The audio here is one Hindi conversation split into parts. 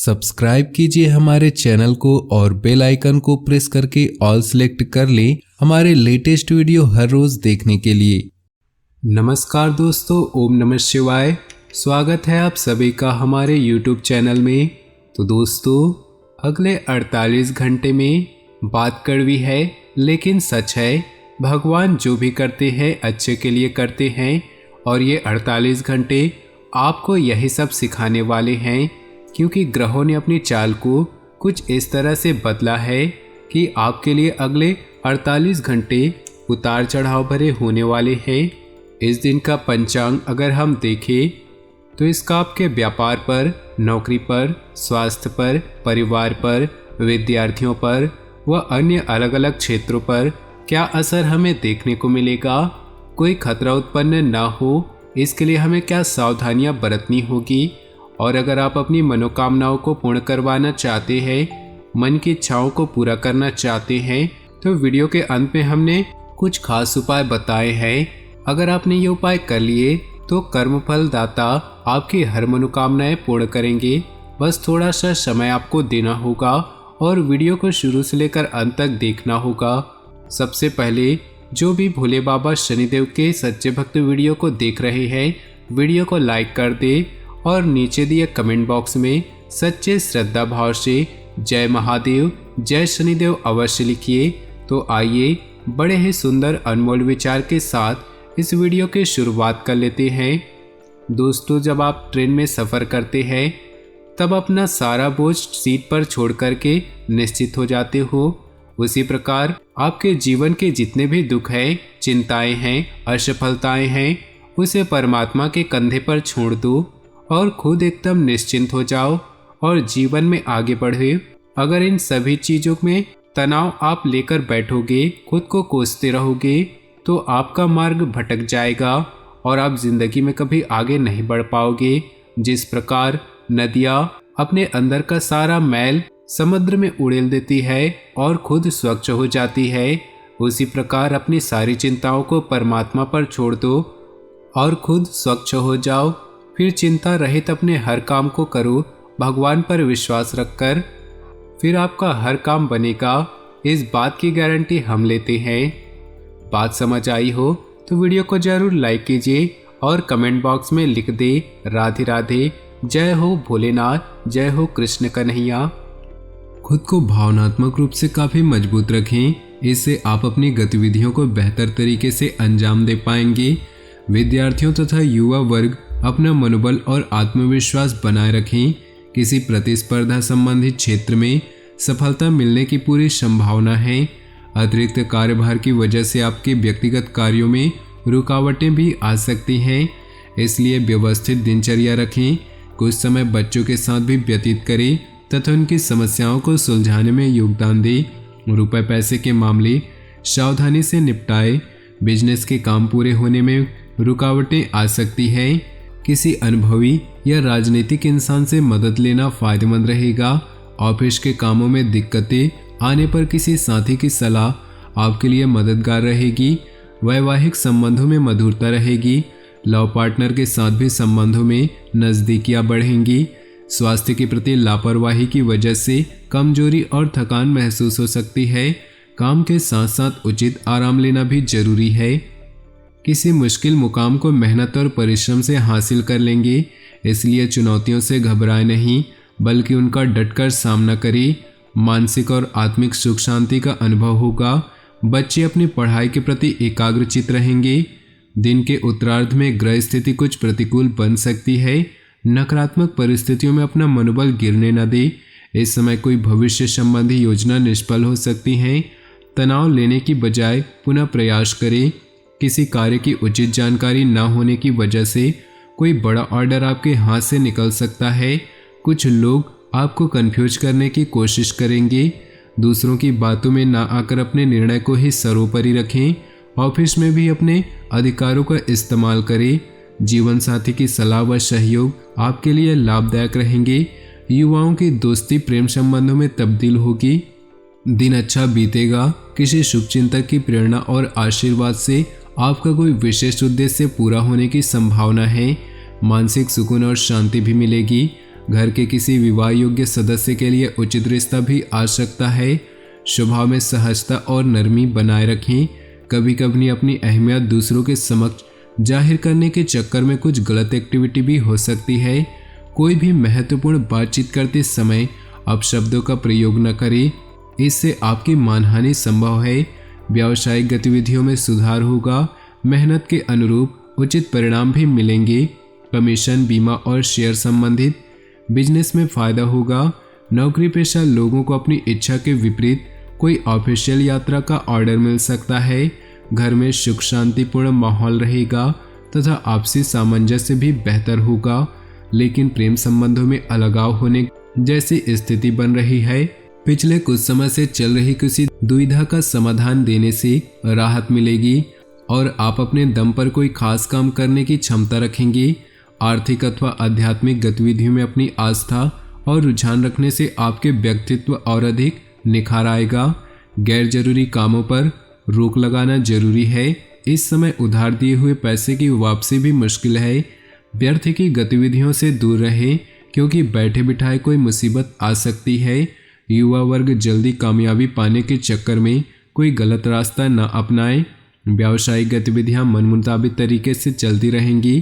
सब्सक्राइब कीजिए हमारे चैनल को और बेल आइकन को प्रेस करके ऑल सेलेक्ट कर लें हमारे लेटेस्ट वीडियो हर रोज देखने के लिए। नमस्कार दोस्तों, ओम नमः शिवाय। स्वागत है आप सभी का हमारे YouTube चैनल में। तो दोस्तों, अगले 48 घंटे में बात कड़वी है लेकिन सच है, भगवान जो भी करते हैं अच्छे के लिए करते हैं और ये 48 घंटे आपको यही सब सिखाने वाले हैं, क्योंकि ग्रहों ने अपनी चाल को कुछ इस तरह से बदला है कि आपके लिए अगले 48 घंटे उतार चढ़ाव भरे होने वाले हैं। इस दिन का पंचांग अगर हम देखें तो इसका आपके व्यापार पर, नौकरी पर, स्वास्थ्य पर, परिवार पर, विद्यार्थियों पर व अन्य अलग अलग क्षेत्रों पर क्या असर हमें देखने को मिलेगा, कोई खतरा उत्पन्न ना हो इसके लिए हमें क्या सावधानियां बरतनी होगी, और अगर आप अपनी मनोकामनाओं को पूर्ण करवाना चाहते हैं, मन की इच्छाओं को पूरा करना चाहते हैं, तो वीडियो के अंत में हमने कुछ खास उपाय बताए हैं। अगर आपने ये उपाय कर लिए तो कर्मफल दाता आपकी हर मनोकामनाएं पूर्ण करेंगे। बस थोड़ा सा समय आपको देना होगा और वीडियो को शुरू से लेकर अंत तक देखना होगा। सबसे पहले जो भी भोले बाबा शनिदेव के सच्चे भक्त वीडियो को देख रहे हैं, वीडियो को लाइक कर दे और नीचे दिए कमेंट बॉक्स में सच्चे श्रद्धा भाव से जय महादेव, जय शनिदेव अवश्य लिखिए। तो आइए बड़े ही सुंदर अनमोल विचार के साथ इस वीडियो की शुरुआत कर लेते हैं। दोस्तों, जब आप ट्रेन में सफ़र करते हैं तब अपना सारा बोझ सीट पर छोड़ करके निश्चित हो जाते हो। उसी प्रकार आपके जीवन के जितने भी दुख हैं, चिंताएं हैं, असफलताएं हैं, उसे परमात्मा के कंधे पर छोड़ दो और खुद एकदम निश्चिंत हो जाओ और जीवन में आगे बढ़े। अगर इन सभी चीज़ों में तनाव आप लेकर बैठोगे, खुद को कोसते रहोगे, तो आपका मार्ग भटक जाएगा और आप जिंदगी में कभी आगे नहीं बढ़ पाओगे। जिस प्रकार नदियाँ अपने अंदर का सारा मैल समुद्र में उड़ेल देती है और खुद स्वच्छ हो जाती है, उसी प्रकार अपनी सारी चिंताओं को परमात्मा पर छोड़ दो और खुद स्वच्छ हो जाओ। फिर चिंता रहित अपने हर काम को करो, भगवान पर विश्वास रखकर, फिर आपका हर काम बनेगा। इस बात की गारंटी हम लेते हैं। बात समझ आई हो तो वीडियो को जरूर लाइक कीजिए और कमेंट बॉक्स में लिख दे राधे राधे, जय हो भोलेनाथ, जय हो कृष्ण कन्हैया। खुद को भावनात्मक रूप से काफ़ी मजबूत रखें, इससे आप अपनी गतिविधियों को बेहतर तरीके से अंजाम दे पाएंगे। विद्यार्थियों तथा युवा वर्ग अपना मनोबल और आत्मविश्वास बनाए रखें। किसी प्रतिस्पर्धा संबंधित क्षेत्र में सफलता मिलने की पूरी संभावना है। अतिरिक्त कार्यभार की वजह से आपके व्यक्तिगत कार्यों में रुकावटें भी आ सकती हैं, इसलिए व्यवस्थित दिनचर्या रखें। कुछ समय बच्चों के साथ भी व्यतीत करें तथा उनकी समस्याओं को सुलझाने में योगदान दें। रुपए पैसे के मामले सावधानी से निपटाएं। बिजनेस के काम पूरे होने में रुकावटें आ सकती हैं। किसी अनुभवी या राजनीतिक इंसान से मदद लेना फायदेमंद रहेगा। ऑफिस के कामों में दिक्कतें आने पर किसी साथी की सलाह आपके लिए मददगार रहेगी। वैवाहिक संबंधों में मधुरता रहेगी। लव पार्टनर के साथ भी संबंधों में नज़दीकियां बढ़ेंगी। स्वास्थ्य के प्रति लापरवाही की वजह से कमजोरी और थकान महसूस हो सकती है। काम के साथ साथ उचित आराम लेना भी जरूरी है। किसी मुश्किल मुकाम को मेहनत और परिश्रम से हासिल कर लेंगे, इसलिए चुनौतियों से घबराएं नहीं बल्कि उनका डटकर सामना करें। मानसिक और आत्मिक सुख शांति का अनुभव होगा। बच्चे अपनी पढ़ाई के प्रति एकाग्रचित रहेंगे। दिन के उत्तरार्ध में ग्रह स्थिति कुछ प्रतिकूल बन सकती है। नकारात्मक परिस्थितियों में अपना मनोबल गिरने न दे। इस समय कोई भविष्य संबंधी योजना निष्फल हो सकती है। तनाव लेने की बजाय पुनः प्रयास करें। किसी कार्य की उचित जानकारी न होने की वजह से कोई बड़ा ऑर्डर आपके हाथ से निकल सकता है। कुछ लोग आपको कंफ्यूज करने की कोशिश करेंगे। दूसरों की बातों में ना आकर अपने निर्णय को ही सर्वोपरि रखें। ऑफिस में भी अपने अधिकारों का इस्तेमाल करें। जीवन साथी की सलाह व सहयोग आपके लिए लाभदायक रहेंगे। युवाओं की दोस्ती प्रेम संबंधों में तब्दील होगी। दिन अच्छा बीतेगा। किसी शुभचिंतक की प्रेरणा और आशीर्वाद से आपका कोई विशेष उद्देश्य पूरा होने की संभावना है। मानसिक सुकून और शांति भी मिलेगी। घर के किसी विवाह योग्य सदस्य के लिए उचित रिश्ता भी आ सकता है। स्वभाव में सहजता और नरमी बनाए रखें। कभी कभी अपनी अहमियत दूसरों के समक्ष जाहिर करने के चक्कर में कुछ गलत एक्टिविटी भी हो सकती है। कोई भी महत्वपूर्ण बातचीत करते समय अपशब्दों का प्रयोग न करें, इससे आपकी मानहानि संभव है। व्यावसायिक गतिविधियों में सुधार होगा। मेहनत के अनुरूप उचित परिणाम भी मिलेंगे। कमीशन, बीमा और शेयर संबंधित बिजनेस में फायदा होगा। नौकरी पेशा लोगों को अपनी इच्छा के विपरीत कोई ऑफिशियल यात्रा का ऑर्डर मिल सकता है। घर में सुख शांतिपूर्ण माहौल रहेगा तथा आपसी सामंजस्य भी बेहतर होगा, लेकिन प्रेम संबंधों में अलगाव होने जैसी स्थिति बन रही है। पिछले कुछ समय से चल रही किसी दुविधा का समाधान देने से राहत मिलेगी और आप अपने दम पर कोई खास काम करने की क्षमता रखेंगे। आर्थिक अथवा आध्यात्मिक गतिविधियों में अपनी आस्था और रुझान रखने से आपके व्यक्तित्व और अधिक निखार आएगा। गैर जरूरी कामों पर रोक लगाना जरूरी है। इस समय उधार दिए हुए पैसे की वापसी भी मुश्किल है। व्यर्थ की गतिविधियों से दूर रहें, क्योंकि बैठे बिठाए कोई मुसीबत आ सकती है। युवा वर्ग जल्दी कामयाबी पाने के चक्कर में कोई गलत रास्ता न अपनाए। व्यावसायिक गतिविधियां मन मुताबिक तरीके से चलती रहेंगी।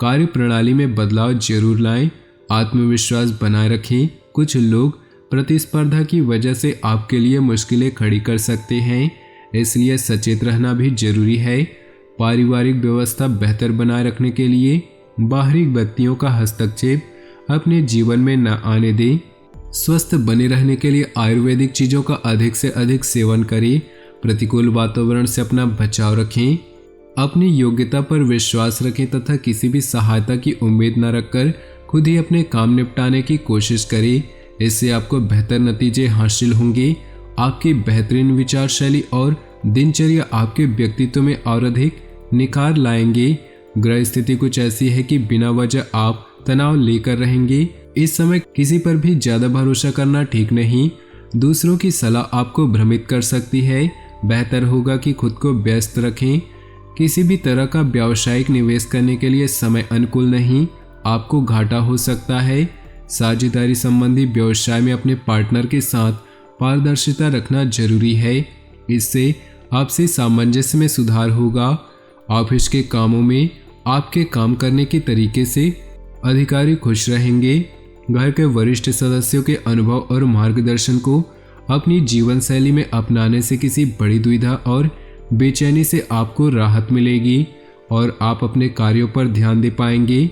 कार्य प्रणाली में बदलाव जरूर लाएं। आत्मविश्वास बनाए रखें। कुछ लोग प्रतिस्पर्धा की वजह से आपके लिए मुश्किलें खड़ी कर सकते हैं, इसलिए सचेत रहना भी जरूरी है। पारिवारिक व्यवस्था बेहतर बनाए रखने के लिए बाहरी व्यक्तियों का हस्तक्षेप अपने जीवन में न आने दें। स्वस्थ बने रहने के लिए आयुर्वेदिक चीज़ों का अधिक से अधिक सेवन करें। प्रतिकूल वातावरण से अपना बचाव रखें। अपनी योग्यता पर विश्वास रखें तथा किसी भी सहायता की उम्मीद न रखकर खुद ही अपने काम निपटाने की कोशिश करें। इससे आपको बेहतर नतीजे हासिल होंगे। आपकी बेहतरीन विचार शैली और दिनचर्या आपके व्यक्तित्व में और अधिक निखार लाएंगे। ग्रह स्थिति कुछ ऐसी है कि बिना वजह आप तनाव लेकर रहेंगे। इस समय किसी पर भी ज़्यादा भरोसा करना ठीक नहीं। दूसरों की सलाह आपको भ्रमित कर सकती है। बेहतर होगा कि खुद को व्यस्त रखें। किसी भी तरह का व्यावसायिक निवेश करने के लिए समय अनुकूल नहीं, आपको घाटा हो सकता है। साझेदारी संबंधी व्यवसाय में अपने पार्टनर के साथ पारदर्शिता रखना जरूरी है। इससे आपसी सामंजस्य में सुधार होगा। ऑफिस के कामों में आपके काम करने के तरीके से अधिकारी खुश रहेंगे। घर के वरिष्ठ सदस्यों के अनुभव और मार्गदर्शन को अपनी जीवन शैली में अपनाने से किसी बड़ी दुविधा और बेचैनी से आपको राहत मिलेगी और आप अपने कार्यों पर ध्यान दे पाएंगे।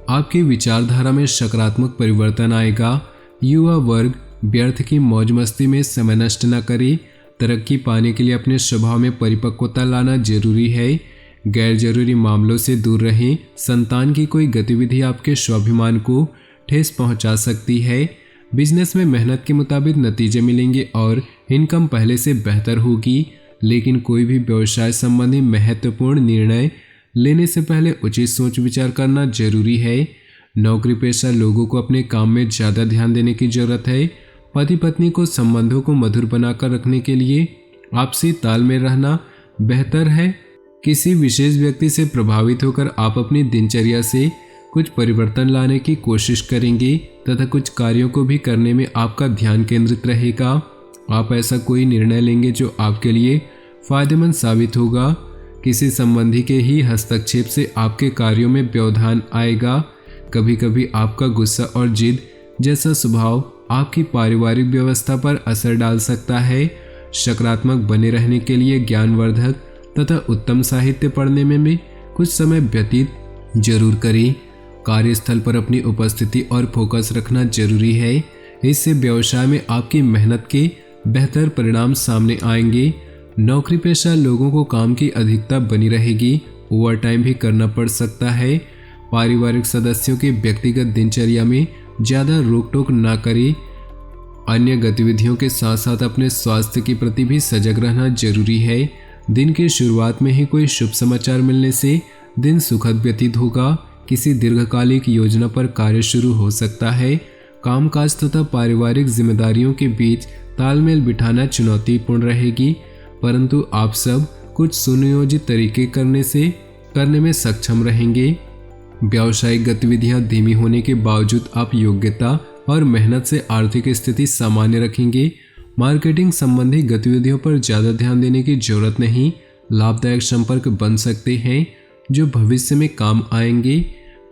आपकी विचारधारा में सकारात्मक परिवर्तन आएगा। युवा वर्ग व्यर्थ की मौज मस्ती में समय नष्ट न करे। तरक्की पाने के लिए अपने स्वभाव में परिपक्वता लाना जरूरी है। गैर जरूरी मामलों से दूर रहें। संतान की कोई गतिविधि आपके स्वाभिमान को ठेस पहुंचा सकती है। बिजनेस में मेहनत के मुताबिक नतीजे मिलेंगे और इनकम पहले से बेहतर होगी, लेकिन कोई भी व्यवसाय संबंधी महत्वपूर्ण निर्णय लेने से पहले उचित सोच विचार करना जरूरी है। नौकरी पेशा लोगों को अपने काम में ज़्यादा ध्यान देने की जरूरत है। पति पत्नी को संबंधों को मधुर बनाकर रखने के लिए आपसी तालमेल रहना बेहतर है। किसी विशेष व्यक्ति से प्रभावित होकर आप अपनी दिनचर्या से कुछ परिवर्तन लाने की कोशिश करेंगे तथा कुछ कार्यों को भी करने में आपका ध्यान केंद्रित रहेगा। आप ऐसा कोई निर्णय लेंगे जो आपके लिए फायदेमंद साबित होगा। किसी संबंधी के ही हस्तक्षेप से आपके कार्यों में व्यवधान आएगा। कभी कभी आपका गुस्सा और जिद जैसा स्वभाव आपकी पारिवारिक व्यवस्था पर असर डाल सकता है। सकारात्मक बने रहने के लिए ज्ञानवर्धक तथा उत्तम साहित्य पढ़ने में भी कुछ समय व्यतीत जरूर करें। कार्यस्थल पर अपनी उपस्थिति और फोकस रखना जरूरी है। इससे व्यवसाय में आपकी मेहनत के बेहतर परिणाम सामने आएंगे। नौकरी पेशा लोगों को काम की अधिकता बनी रहेगी। ओवर टाइम भी करना पड़ सकता है। पारिवारिक सदस्यों के व्यक्तिगत दिनचर्या में ज़्यादा रोक टोक ना करें। अन्य गतिविधियों के साथ साथ अपने स्वास्थ्य के प्रति भी सजग रहना जरूरी है। दिन की शुरुआत में ही कोई शुभ समाचार मिलने से दिन सुखद व्यतीत होगा। किसी दीर्घकालिक योजना पर कार्य शुरू हो सकता है। कामकाज तथा पारिवारिक जिम्मेदारियों के बीच तालमेल बिठाना चुनौतीपूर्ण रहेगी, परंतु आप सब कुछ सुनियोजित तरीके करने में सक्षम रहेंगे। व्यावसायिक गतिविधियां धीमी होने के बावजूद आप योग्यता और मेहनत से आर्थिक स्थिति सामान्य रखेंगे। मार्केटिंग संबंधी गतिविधियों पर ज़्यादा ध्यान देने की जरूरत नहीं। लाभदायक संपर्क बन सकते हैं जो भविष्य में काम आएंगे।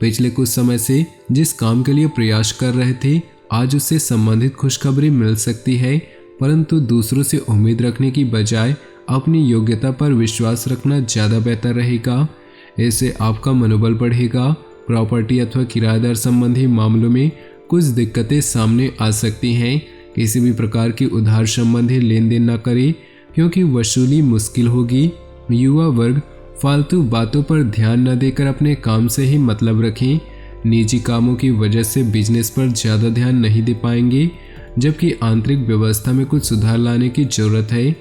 पिछले कुछ समय से जिस काम के लिए प्रयास कर रहे थे, आज उससे संबंधित खुशखबरी मिल सकती है, परंतु दूसरों से उम्मीद रखने की बजाय अपनी योग्यता पर विश्वास रखना ज़्यादा बेहतर रहेगा। इससे आपका मनोबल बढ़ेगा। प्रॉपर्टी अथवा किराएदार संबंधी मामलों में कुछ दिक्कतें सामने आ सकती हैं। किसी भी प्रकार की उधार संबंधी लेन देन न करें क्योंकि वसूली मुश्किल होगी। युवा वर्ग फालतू बातों पर ध्यान न देकर अपने काम से ही मतलब रखें। निजी कामों की वजह से बिजनेस पर ज़्यादा ध्यान नहीं दे पाएंगे, जबकि आंतरिक व्यवस्था में कुछ सुधार लाने की जरूरत है।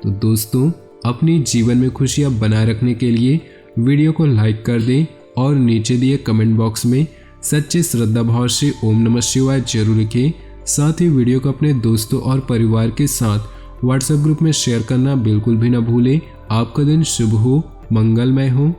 तो दोस्तों, अपनी जीवन में खुशियां बनाए रखने के लिए वीडियो को लाइक कर दें और नीचे दिए कमेंट बॉक्स में सच्चे श्रद्धा भाव से ओम नमः शिवाय जरूर लिखें। साथ ही वीडियो को अपने दोस्तों और परिवार के साथ व्हाट्सएप ग्रुप में शेयर करना बिल्कुल भी न भूलें। आपका दिन शुभ हो, मंगलमय हो।